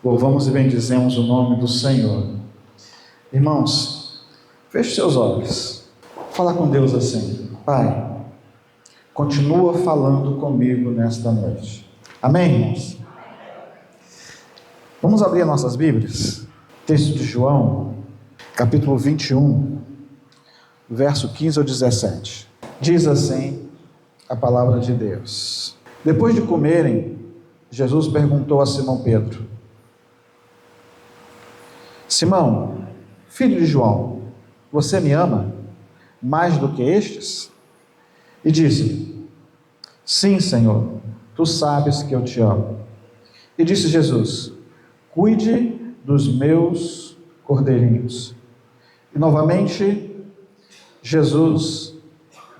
Louvamos e bendizemos o nome do Senhor. Irmãos, feche seus olhos. Fala com Deus assim: Pai, continua falando comigo nesta noite. Amém, irmãos? Vamos abrir nossas Bíblias. Texto de João, capítulo 21, verso 15 ao 17. Diz assim a palavra de Deus. Depois de comerem, Jesus perguntou a Simão Pedro: Simão, filho de João, você me ama mais do que estes? E disse: Sim, Senhor, tu sabes que eu te amo. E disse Jesus: Cuide dos meus cordeirinhos. E novamente Jesus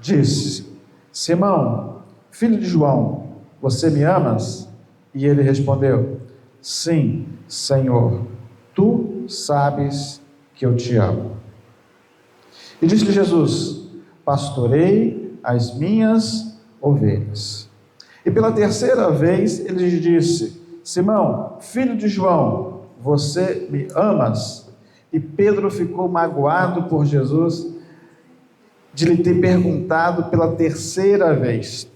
disse: Simão, filho de João, você me amas? E ele respondeu: Sim, Senhor, tu sabes que eu te amo. E disse-lhe Jesus: Pastorei as minhas ovelhas. E pela terceira vez ele lhe disse: Simão, filho de João, você me amas? E Pedro ficou magoado por Jesus de lhe ter perguntado pela terceira vez: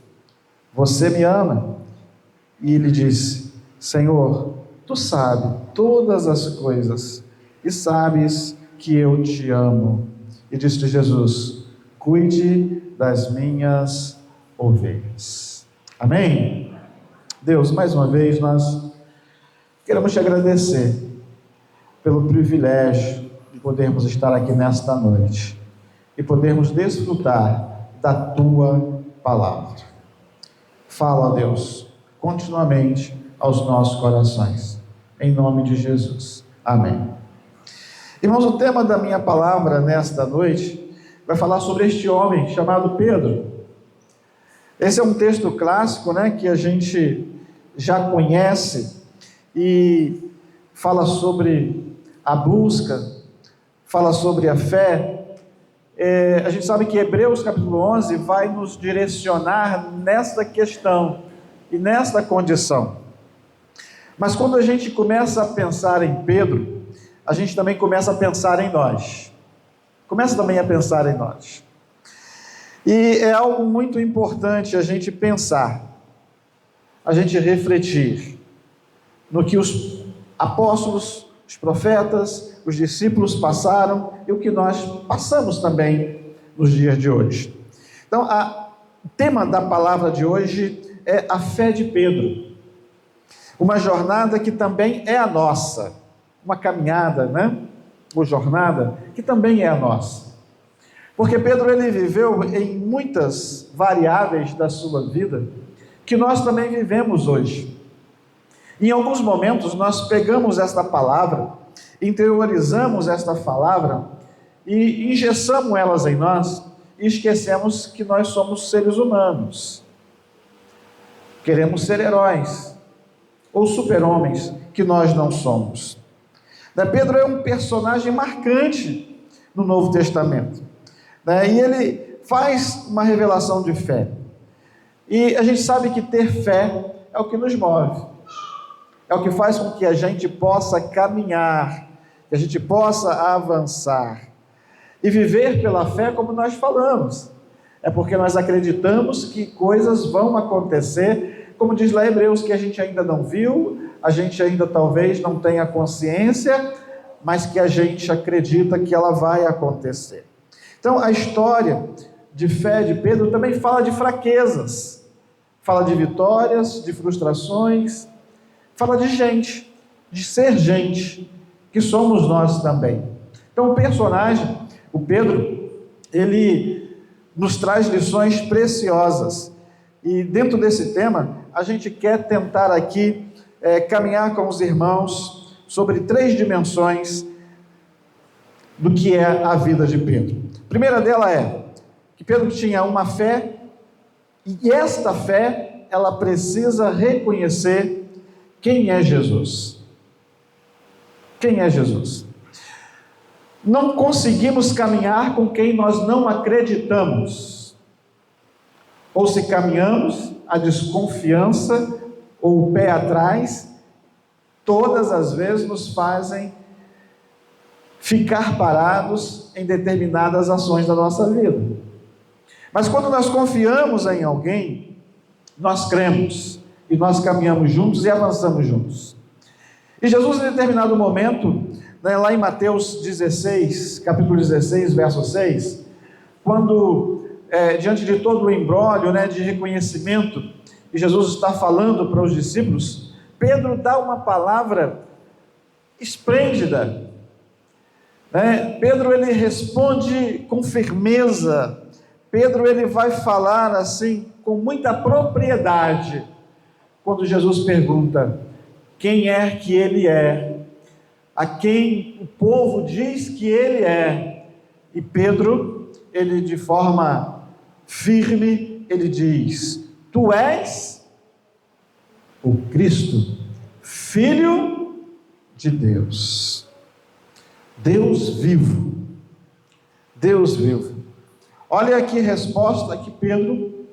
Você me ama? E ele disse: Senhor, tu sabes todas as coisas e sabes que eu te amo. E disse Jesus: Cuide das minhas ovelhas. Amém? Deus, mais uma vez nós queremos te agradecer pelo privilégio de podermos estar aqui nesta noite e podermos desfrutar da tua palavra. Fala, Deus, continuamente aos nossos corações. Em nome de Jesus. Amém. Irmãos, o tema da minha palavra nesta noite vai falar sobre este homem chamado Pedro. Esse é um texto clássico, que a gente já conhece e fala sobre a busca, fala sobre a fé. A gente sabe que Hebreus capítulo 11 vai nos direcionar nesta questão e nesta condição. Mas quando a gente começa a pensar em Pedro, a gente também começa a pensar em nós. Começa também a pensar em nós. E é algo muito importante a gente pensar, a gente refletir no que os apóstolos, os profetas, os discípulos passaram e o que nós passamos também nos dias de hoje. Então, o tema da palavra de hoje é a fé de Pedro. Uma jornada que também é a nossa. Uma caminhada, Uma jornada que também é a nossa. Porque Pedro, ele viveu em muitas variáveis da sua vida que nós também vivemos hoje. Em alguns momentos nós pegamos esta palavra, interiorizamos esta palavra e engessamos elas em nós e esquecemos que nós somos seres humanos. Queremos ser heróis ou super-homens que nós não somos. Pedro é um personagem marcante no Novo Testamento, e ele faz uma revelação de fé, e a gente sabe que ter fé é o que nos move, é o que faz com que a gente possa caminhar, que a gente possa avançar, e viver pela fé como nós falamos, é porque nós acreditamos que coisas vão acontecer, como diz lá Hebreus, que a gente ainda não viu, a gente ainda talvez não tenha consciência, mas que a gente acredita que ela vai acontecer. Então, a história de fé de Pedro também fala de fraquezas, fala de vitórias, de frustrações, fala de gente, de ser gente, que somos nós também. Então, o personagem, o Pedro, ele nos traz lições preciosas, e dentro desse tema, a gente quer tentar aqui caminhar com os irmãos sobre 3 dimensões do que é a vida de Pedro. A primeira dela é que Pedro tinha uma fé, e esta fé, ela precisa reconhecer quem é Jesus. Quem é Jesus? Não conseguimos caminhar com quem nós não acreditamos. Ou se caminhamos, a desconfiança ou o pé atrás todas as vezes nos fazem ficar parados em determinadas ações da nossa vida. Mas quando nós confiamos em alguém, nós cremos, e nós caminhamos juntos e avançamos juntos. E Jesus, em determinado momento, lá em Mateus 16, capítulo 16, verso 6, quando, diante de todo o imbróglio, de reconhecimento, e Jesus está falando para os discípulos, Pedro dá uma palavra esplêndida. Pedro, ele responde com firmeza. Pedro, ele vai falar assim, com muita propriedade, quando Jesus pergunta: quem é que ele é? A quem o povo diz que ele é? E Pedro, ele de forma firme, ele diz: tu és o Cristo, Filho de Deus. Deus vivo. Deus vivo. Olha aqui a resposta que Pedro,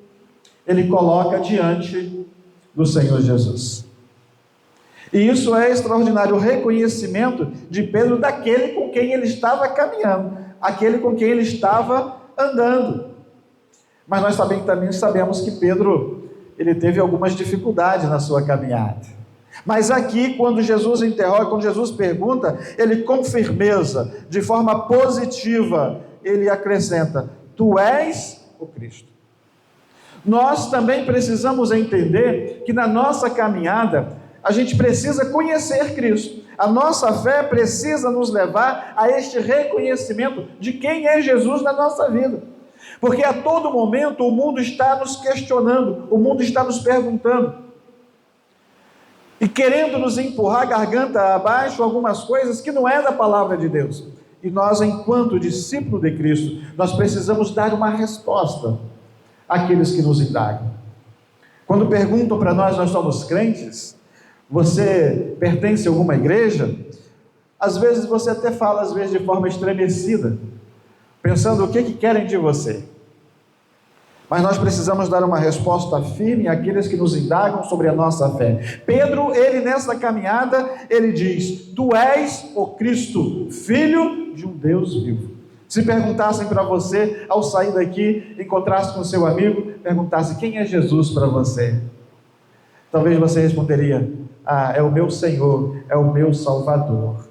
ele coloca diante do Senhor Jesus. E isso é extraordinário, o reconhecimento de Pedro daquele com quem ele estava caminhando, aquele com quem ele estava andando. Mas nós também sabemos que Pedro, ele teve algumas dificuldades na sua caminhada. Mas aqui, quando Jesus interroga, quando Jesus pergunta, ele com firmeza, de forma positiva, ele acrescenta: tu és o Cristo. Nós também precisamos entender que na nossa caminhada, a gente precisa conhecer Cristo. A nossa fé precisa nos levar a este reconhecimento de quem é Jesus na nossa vida. Porque a todo momento o mundo está nos questionando, o mundo está nos perguntando, e querendo nos empurrar a garganta abaixo algumas coisas que não é da palavra de Deus. E nós, enquanto discípulos de Cristo, nós precisamos dar uma resposta àqueles que nos indagam. Quando perguntam para nós somos crentes, você pertence a alguma igreja? Às vezes você até fala, às vezes de forma estremecida, pensando o que querem de você. Mas nós precisamos dar uma resposta firme àqueles que nos indagam sobre a nossa fé. Pedro, ele nessa caminhada, ele diz: tu és o Cristo, Filho de um Deus vivo. Se perguntassem para você, ao sair daqui, encontrasse com seu amigo, perguntasse: quem é Jesus para você? Talvez você responderia: é o meu Senhor, é o meu Salvador.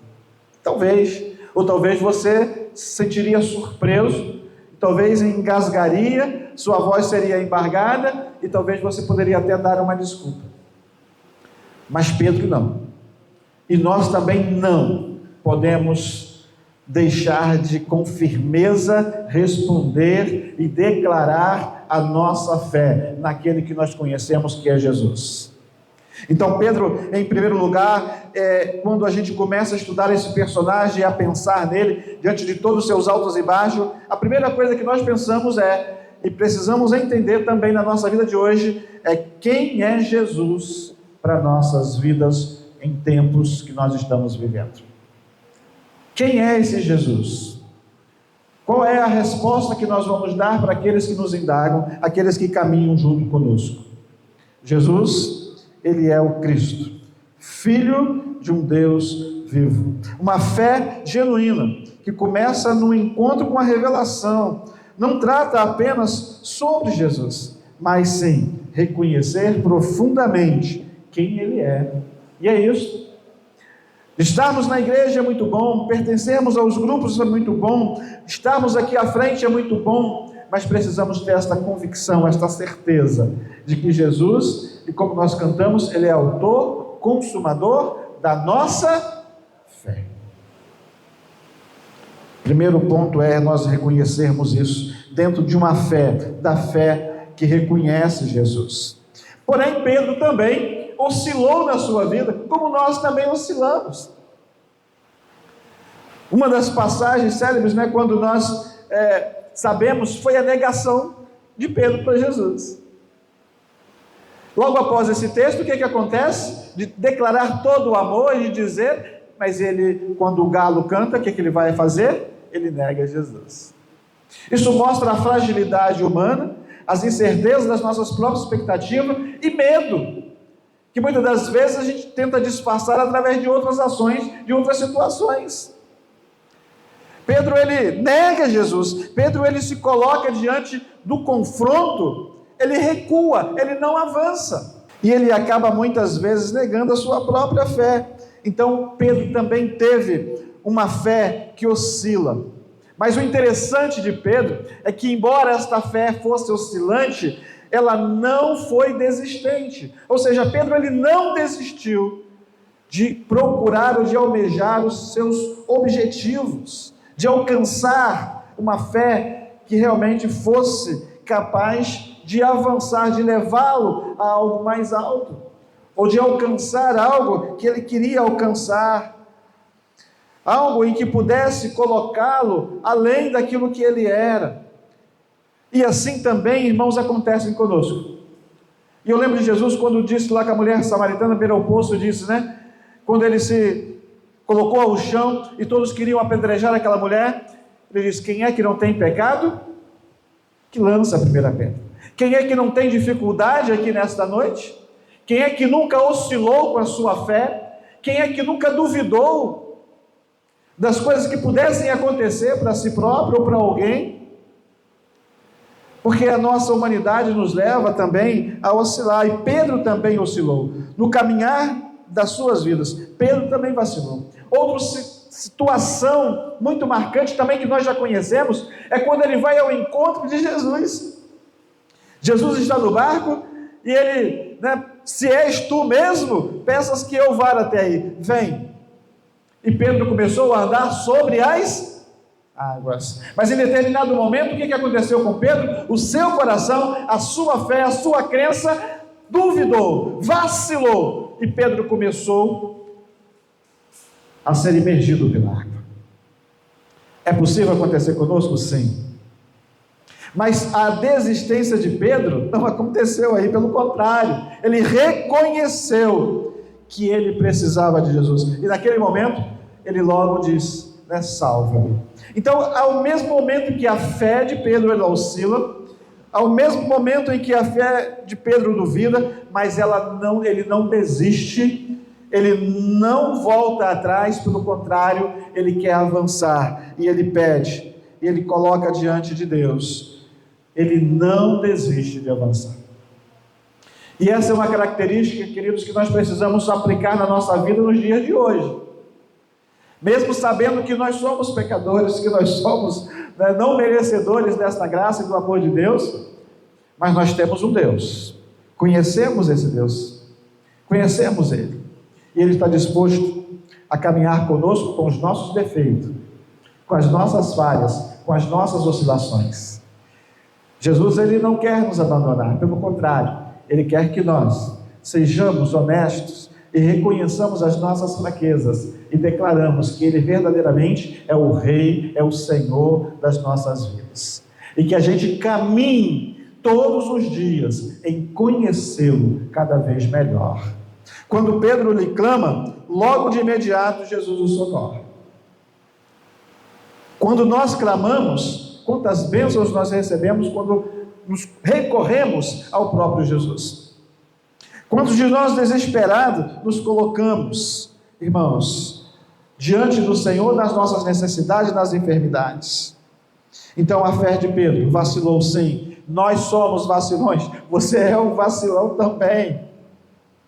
Talvez, ou talvez você se sentiria surpreso, talvez engasgaria, sua voz seria embargada, e talvez você poderia até dar uma desculpa. Mas Pedro não. E nós também não podemos deixar de com firmeza responder e declarar a nossa fé naquele que nós conhecemos, que é Jesus. Então Pedro, em primeiro lugar, quando a gente começa a estudar esse personagem e a pensar nele, diante de todos os seus altos e baixos, a primeira coisa que nós pensamos e precisamos entender também na nossa vida de hoje, é quem é Jesus para nossas vidas em tempos que nós estamos vivendo. Quem é esse Jesus? Qual é a resposta que nós vamos dar para aqueles que nos indagam, aqueles que caminham junto conosco? Jesus, ele é o Cristo, Filho de um Deus vivo. Uma fé genuína, que começa no encontro com a revelação, não trata apenas sobre Jesus, mas sim reconhecer profundamente quem ele é. E é isso. Estarmos na igreja é muito bom, pertencermos aos grupos é muito bom, estarmos aqui à frente é muito bom, mas precisamos ter esta convicção, esta certeza de que Jesus, e como nós cantamos, ele é autor, consumador da nossa fé. Primeiro ponto é nós reconhecermos isso dentro de uma fé, da fé que reconhece Jesus. Porém, Pedro também oscilou na sua vida, como nós também oscilamos. Uma das passagens célebres, quando nós sabemos, foi a negação de Pedro para Jesus. Logo após esse texto, o que acontece? De declarar todo o amor e de dizer, mas ele, quando o galo canta, o que ele vai fazer? Ele nega Jesus. Isso mostra a fragilidade humana, as incertezas das nossas próprias expectativas e medo que muitas das vezes a gente tenta disfarçar através de outras ações, de outras situações. Pedro, ele nega Jesus. Pedro, ele se coloca diante do confronto, ele recua, ele não avança. E ele acaba muitas vezes negando a sua própria fé. Então, Pedro também teve uma fé que oscila. Mas o interessante de Pedro é que, embora esta fé fosse oscilante, ela não foi desistente. Ou seja, Pedro, ele não desistiu de procurar ou de almejar os seus objetivos, de alcançar uma fé que realmente fosse capaz de avançar, de levá-lo a algo mais alto, ou de alcançar algo que ele queria alcançar, algo em que pudesse colocá-lo além daquilo que ele era. E assim também, irmãos, acontece conosco. E eu lembro de Jesus quando disse lá que a mulher samaritana beira o poço, disse, né? Quando ele se colocou ao chão e todos queriam apedrejar aquela mulher, ele disse: quem é que não tem pecado? Que lança a primeira pedra. Quem é que não tem dificuldade aqui nesta noite? Quem é que nunca oscilou com a sua fé? Quem é que nunca duvidou das coisas que pudessem acontecer para si próprio ou para alguém? Porque a nossa humanidade nos leva também a oscilar, e Pedro também oscilou. No caminhar das suas vidas, Pedro também vacilou. Outra situação muito marcante também que nós já conhecemos, é quando ele vai ao encontro de Jesus. Jesus está no barco e ele, se és tu mesmo, peças que eu vá até aí, vem. E Pedro começou a andar sobre as águas. Mas em determinado momento, o que aconteceu com Pedro? O seu coração, a sua fé, a sua crença duvidou, vacilou, e Pedro começou a ser imergido pela água. É possível acontecer conosco? Sim. Mas a desistência de Pedro não aconteceu aí, pelo contrário, ele reconheceu que ele precisava de Jesus, e naquele momento, ele logo diz, salva-me. Então, ao mesmo momento em que a fé de Pedro ela oscila, ao mesmo momento em que a fé de Pedro duvida, mas ele não desiste, ele não volta atrás, pelo contrário, ele quer avançar, e ele pede, e ele coloca diante de Deus, ele não desiste de avançar. E essa é uma característica, queridos, que nós precisamos aplicar na nossa vida nos dias de hoje. Mesmo sabendo que nós somos pecadores, que nós somos não merecedores desta graça e do amor de Deus, mas nós temos um Deus, conhecemos esse Deus, conhecemos Ele, e Ele está disposto a caminhar conosco com os nossos defeitos, com as nossas falhas, com as nossas oscilações. Jesus, Ele não quer nos abandonar, pelo contrário, Ele quer que nós sejamos honestos e reconheçamos as nossas fraquezas e declaramos que Ele verdadeiramente é o Rei, é o Senhor das nossas vidas, e que a gente caminhe todos os dias em conhecê-lo cada vez melhor. Quando Pedro lhe clama, logo de imediato Jesus o socorre. Quando nós clamamos, quantas bênçãos nós recebemos quando nos recorremos ao próprio Jesus. Quantos de nós desesperados nos colocamos, irmãos, diante do Senhor nas nossas necessidades, nas enfermidades. Então a fé de Pedro vacilou, sim. Nós somos vacilões, você é um vacilão também.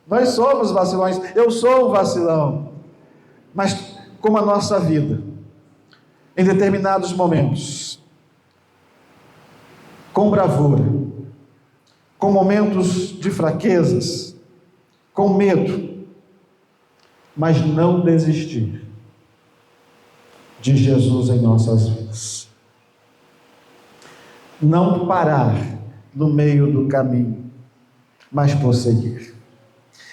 Nós somos vacilões, eu sou um vacilão. Mas como a nossa vida, em determinados momentos, com bravura, com momentos de fraquezas, com medo, mas não desistir de Jesus em nossas vidas. Não parar no meio do caminho, mas prosseguir.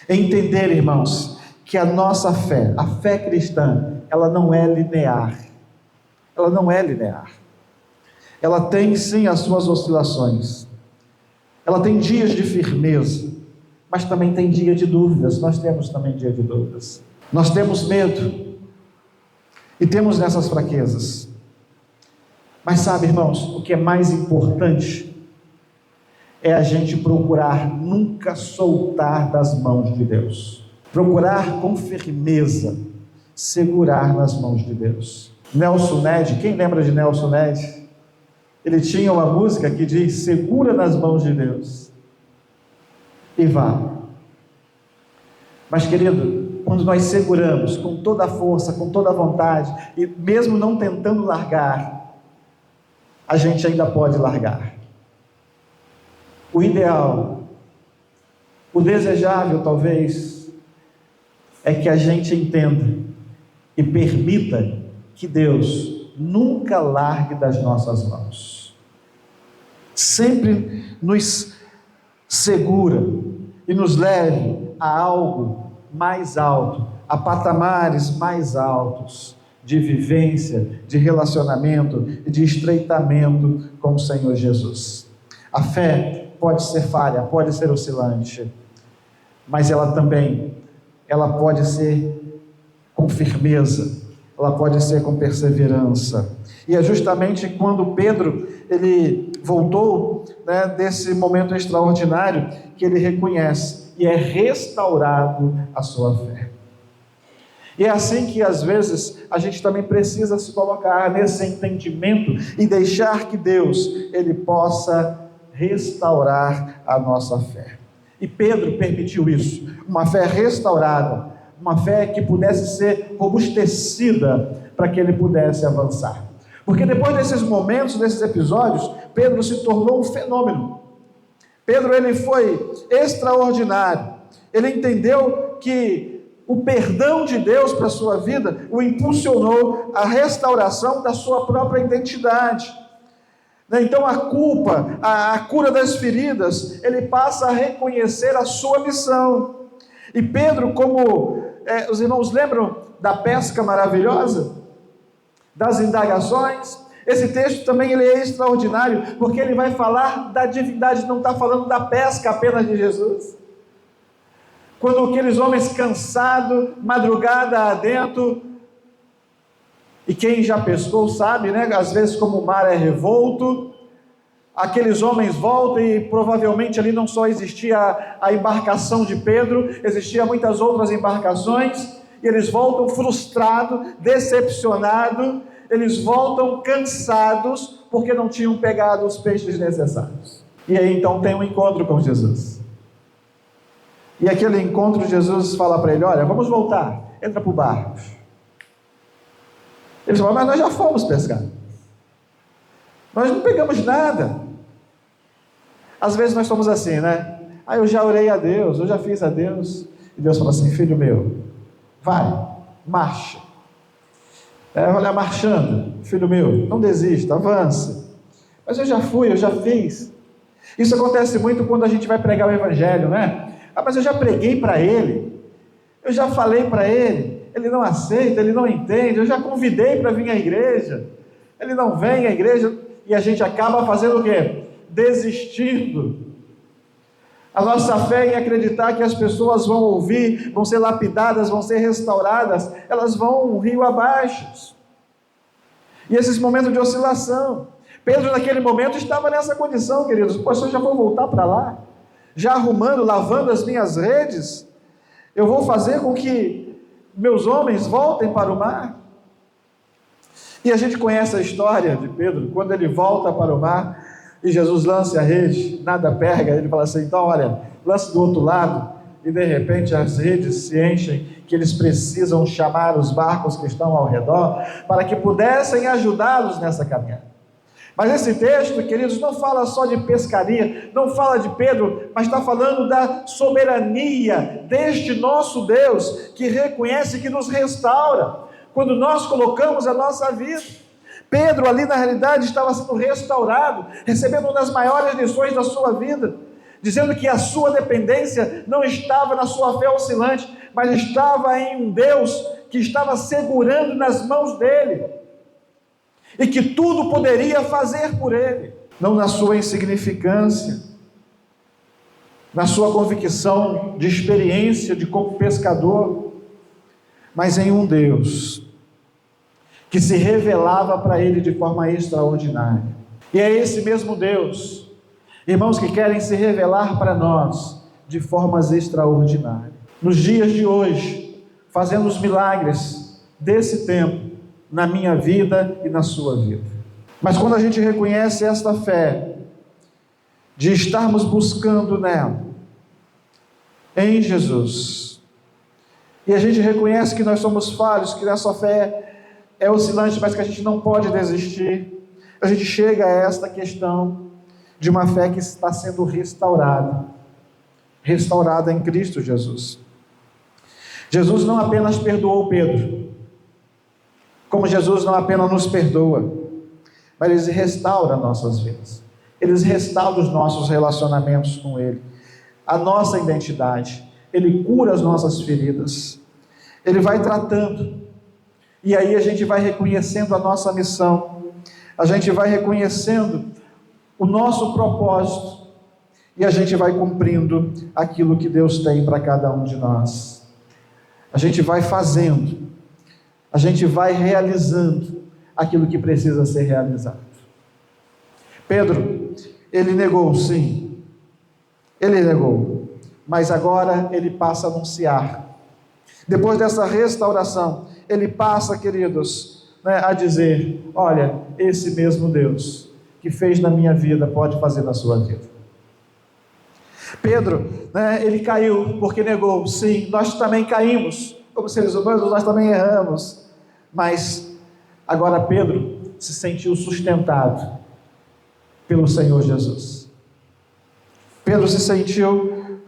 Entender, irmãos, que a nossa fé, a fé cristã, ela não é linear. Ela não é linear. Ela tem sim as suas oscilações. Ela tem dias de firmeza, mas também tem dia de dúvidas. Nós temos também dia de dúvidas. Nós temos medo e temos nessas fraquezas. Mas sabe, irmãos, o que é mais importante é a gente procurar nunca soltar das mãos de Deus. Procurar com firmeza segurar nas mãos de Deus. Nelson Ned, quem lembra de Nelson Ned? Ele tinha uma música que diz: segura nas mãos de Deus e vá. Mas, querido, quando nós seguramos com toda a força, com toda a vontade, e mesmo não tentando largar, a gente ainda pode largar. O ideal, o desejável talvez, é que a gente entenda e permita que Deus nunca largue das nossas mãos. Sempre nos segura e nos leve a algo mais alto, a patamares mais altos de vivência, de relacionamento e de estreitamento com o Senhor Jesus. A fé pode ser falha, pode ser oscilante, mas ela pode ser com firmeza, ela pode ser com perseverança. E é justamente quando Pedro, ele voltou, desse momento extraordinário, que ele reconhece e é restaurado a sua fé. E é assim que às vezes a gente também precisa se colocar nesse entendimento e deixar que Deus, ele possa restaurar a nossa fé. E Pedro permitiu isso, uma fé restaurada, uma fé que pudesse ser robustecida para que ele pudesse avançar. Porque depois desses momentos, desses episódios, Pedro se tornou um fenômeno. Pedro, ele foi extraordinário. Ele entendeu que o perdão de Deus para a sua vida o impulsionou à restauração da sua própria identidade. Então a culpa, a cura das feridas, ele passa a reconhecer a sua missão. E Pedro, como os irmãos lembram da pesca maravilhosa, das indagações, esse texto também ele é extraordinário, porque ele vai falar da divindade, não está falando da pesca apenas de Jesus. Quando aqueles homens cansados, madrugada adentro, e quem já pescou sabe, às vezes como o mar é revolto, aqueles homens voltam e provavelmente ali não só existia a embarcação de Pedro, existia muitas outras embarcações, e eles voltam frustrados, decepcionados, eles voltam cansados, porque não tinham pegado os peixes necessários. E aí então tem um encontro com Jesus. E aquele encontro, Jesus fala para ele: olha, vamos voltar, entra para o barco. Eles falam: mas nós já fomos pescar, nós não pegamos nada. Às vezes nós somos assim, eu já orei a Deus, eu já fiz a Deus, e Deus fala assim: filho meu, vai, marcha. Olha, marchando, filho meu, não desista, avança. Mas eu já fui, eu já fiz. Isso acontece muito quando a gente vai pregar o Evangelho, mas eu já preguei para ele, eu já falei para ele, ele não aceita, ele não entende, eu já convidei para vir à igreja, ele não vem à igreja, e a gente acaba fazendo o quê? Desistindo. A nossa fé em acreditar que as pessoas vão ouvir, vão ser lapidadas, vão ser restauradas, elas vão um rio abaixo. E esses momentos de oscilação, Pedro naquele momento estava nessa condição, queridos: poxa, eu já vou voltar para lá, já arrumando, lavando as minhas redes, eu vou fazer com que meus homens voltem para o mar. E a gente conhece a história de Pedro, quando ele volta para o mar, e Jesus lança a rede, nada pega, ele fala assim: então olha, lance do outro lado, e de repente as redes se enchem, que eles precisam chamar os barcos que estão ao redor, para que pudessem ajudá-los nessa caminhada. Mas esse texto, queridos, não fala só de pescaria, não fala de Pedro, mas está falando da soberania deste nosso Deus, que reconhece, que nos restaura, quando nós colocamos a nossa vida. Pedro ali na realidade estava sendo restaurado, recebendo uma das maiores lições da sua vida, dizendo que a sua dependência não estava na sua fé oscilante, mas estava em um Deus que estava segurando nas mãos dele, e que tudo poderia fazer por ele, não na sua insignificância, na sua convicção de experiência de como pescador, mas em um Deus que se revelava para ele de forma extraordinária. E é esse mesmo Deus Irmãos que querem se revelar para nós de formas extraordinárias. Nos dias de hoje, fazendo os milagres desse tempo na minha vida e na sua vida. Mas quando a gente reconhece esta fé, de estarmos buscando nela, em Jesus, e a gente reconhece que nós somos falhos, que nossa fé é oscilante, mas que a gente não pode desistir, a gente chega a esta questão de uma fé que está sendo restaurada em Cristo Jesus. Jesus não apenas perdoou Pedro, como Jesus não apenas nos perdoa, mas Ele restaura nossas vidas, Ele restaura os nossos relacionamentos com Ele, a nossa identidade, Ele cura as nossas feridas, Ele vai tratando, e aí a gente vai reconhecendo a nossa missão, a gente vai reconhecendo o nosso propósito, e a gente vai cumprindo aquilo que Deus tem para cada um de nós. A gente vai fazendo, a gente vai realizando aquilo que precisa ser realizado. Pedro, ele negou, sim, ele negou, mas agora ele passa a anunciar. Depois dessa restauração, ele passa, queridos, a dizer: olha, esse mesmo Deus que fez na minha vida pode fazer na sua vida. Pedro, ele caiu porque negou, sim, nós também caímos, como seres humanos, nós também erramos, mas agora Pedro se sentiu sustentado pelo Senhor Jesus. Pedro se sentiu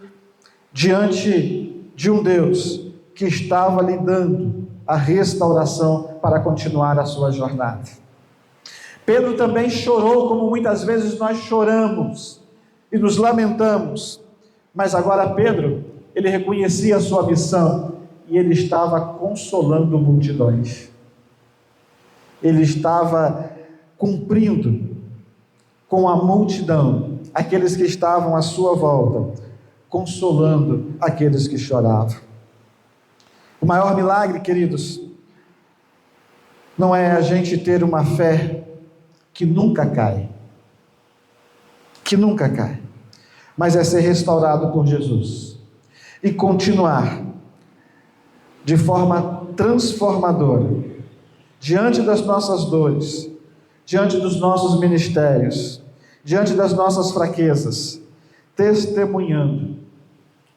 diante de um Deus que estava lhe dando a restauração para continuar a sua jornada. Pedro também chorou, como muitas vezes nós choramos e nos lamentamos, mas agora Pedro, ele reconhecia a sua missão e ele estava consolando multidões, ele estava cumprindo com a multidão, aqueles que estavam à sua volta, consolando aqueles que choravam. O maior milagre, queridos, não é a gente ter uma fé que nunca cai, mas é ser restaurado por Jesus e continuar de forma transformadora, diante das nossas dores, diante dos nossos ministérios, diante das nossas fraquezas, testemunhando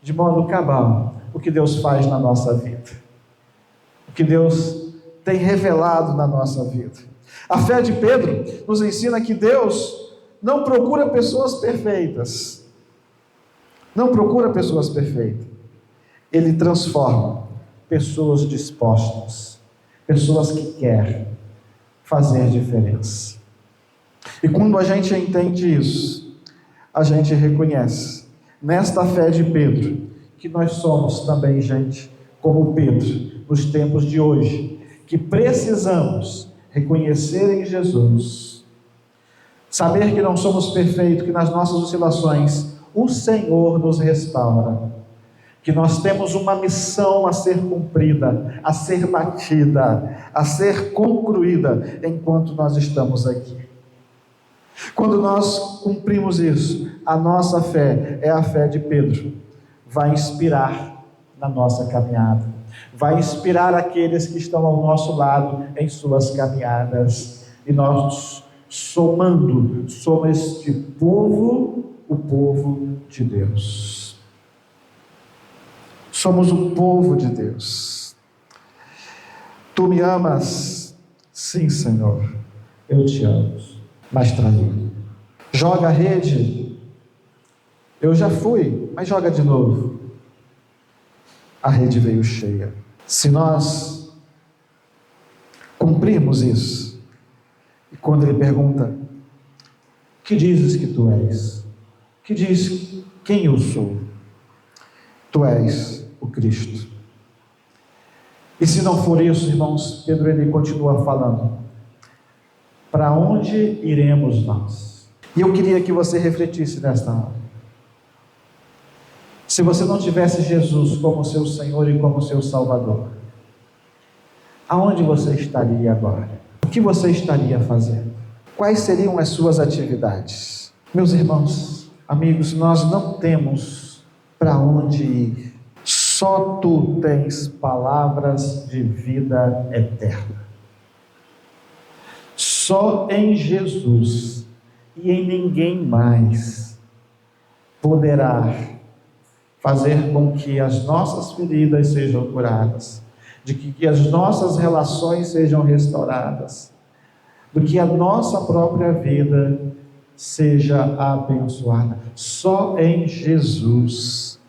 de modo cabal o que Deus faz na nossa vida, o que Deus tem revelado na nossa vida. A fé de Pedro nos ensina que Deus não procura pessoas perfeitas, Ele transforma pessoas dispostas, pessoas que querem fazer diferença. E quando a gente entende isso, a gente reconhece, nesta fé de Pedro, que nós somos também gente como Pedro, nos tempos de hoje, que precisamos reconhecer em Jesus, saber que não somos perfeitos, que nas nossas oscilações o Senhor nos restaura, que nós temos uma missão a ser cumprida, a ser batida, a ser concluída enquanto nós estamos aqui. Quando nós cumprimos isso, a nossa fé é a fé de Pedro, vai inspirar na nossa caminhada, vai inspirar aqueles que estão ao nosso lado em suas caminhadas, e nós somando, somos este povo, o povo de Deus. Somos o povo de Deus. Tu me amas? Sim, Senhor, eu te amo, mas traí. Joga a rede. Eu já fui, mas joga de novo. A rede veio cheia. Se nós cumprirmos isso, e quando ele pergunta: que dizes que tu és? Que diz quem eu sou? Tu és o Cristo. E se não for isso, irmãos, Pedro ele continua falando: para onde iremos nós? E eu queria que você refletisse nesta hora. Se você não tivesse Jesus como seu Senhor e como seu Salvador, aonde você estaria agora? O que você estaria fazendo? Quais seriam as suas atividades? Meus irmãos, Amigos, nós não temos para onde ir. Só tu tens palavras de vida eterna. Só em Jesus e em ninguém mais poderá fazer com que as nossas feridas sejam curadas, de que as nossas relações sejam restauradas, do que a nossa própria vida seja abençoada. Só em Jesus.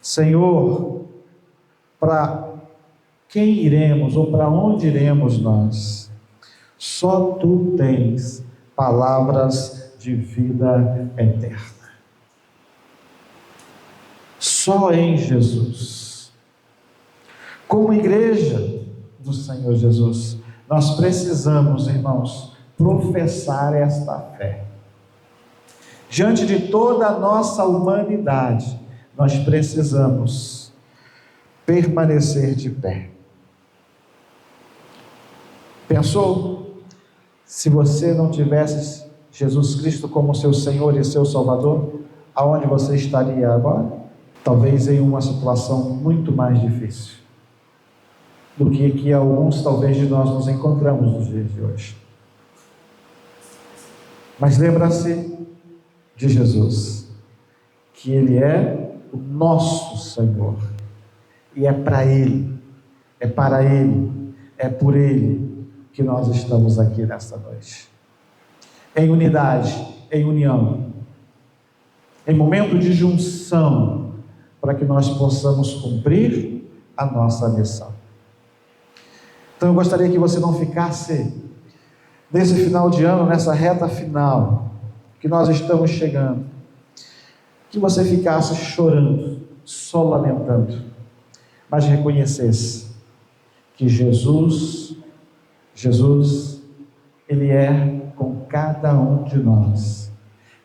Senhor, para quem iremos ou para onde iremos nós? Só tu tens palavras de vida eterna. Só em Jesus. Como igreja do Senhor Jesus, nós precisamos, irmãos, professar esta fé. Diante de toda a nossa humanidade, nós precisamos permanecer de pé. Pensou? Se você não tivesse Jesus Cristo como seu Senhor e seu Salvador, aonde você estaria agora? Talvez em uma situação muito mais difícil do que alguns talvez de nós nos encontramos nos dias de hoje. Mas lembra-se de Jesus, que Ele é o nosso Senhor, e é para Ele, é para Ele, é por Ele que nós estamos aqui nesta noite, em unidade, em união, em momento de junção, para que nós possamos cumprir a nossa missão. Então eu gostaria que você não ficasse nesse final de ano, nessa reta final que nós estamos chegando, que você ficasse chorando, só lamentando, mas reconhecesse que Jesus, Ele é com cada um de nós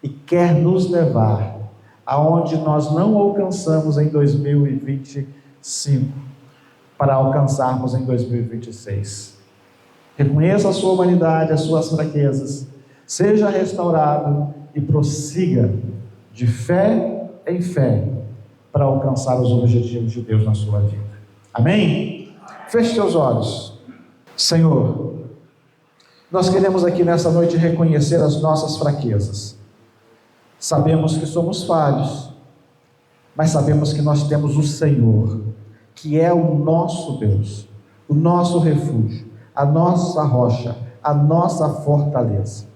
e quer nos levar aonde nós não alcançamos em 2025, para alcançarmos em 2026. Reconheça a sua humanidade, as suas fraquezas, seja restaurado e prossiga de fé em fé para alcançar os objetivos de Deus na sua vida. Amém? Feche seus olhos. Senhor, nós queremos aqui nessa noite reconhecer as nossas fraquezas. Sabemos que somos falhos, mas sabemos que nós temos o Senhor, que é o nosso Deus, o nosso refúgio, a nossa rocha, a nossa fortaleza.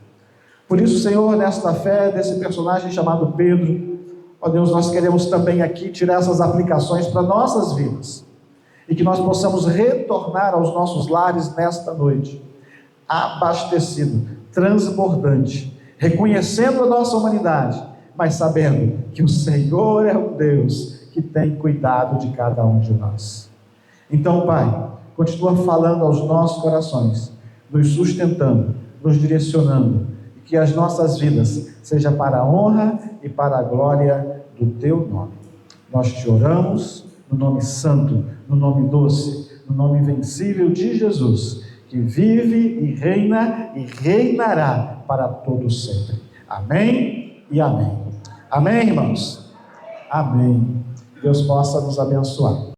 Por isso, Senhor, nesta fé desse personagem chamado Pedro, ó Deus, nós queremos também aqui tirar essas aplicações para nossas vidas, e que nós possamos retornar aos nossos lares nesta noite, abastecido, transbordante, reconhecendo a nossa humanidade, mas sabendo que o Senhor é o Deus que tem cuidado de cada um de nós. Então, Pai, continua falando aos nossos corações, nos sustentando, nos direcionando, e que as nossas vidas sejam para a honra e para a glória do Teu nome. Nós te oramos no nome santo, no nome doce, no nome invencível de Jesus, que vive e reina e reinará para todo sempre. Amém e amém. Amém, irmãos? Amém. Deus possa nos abençoar.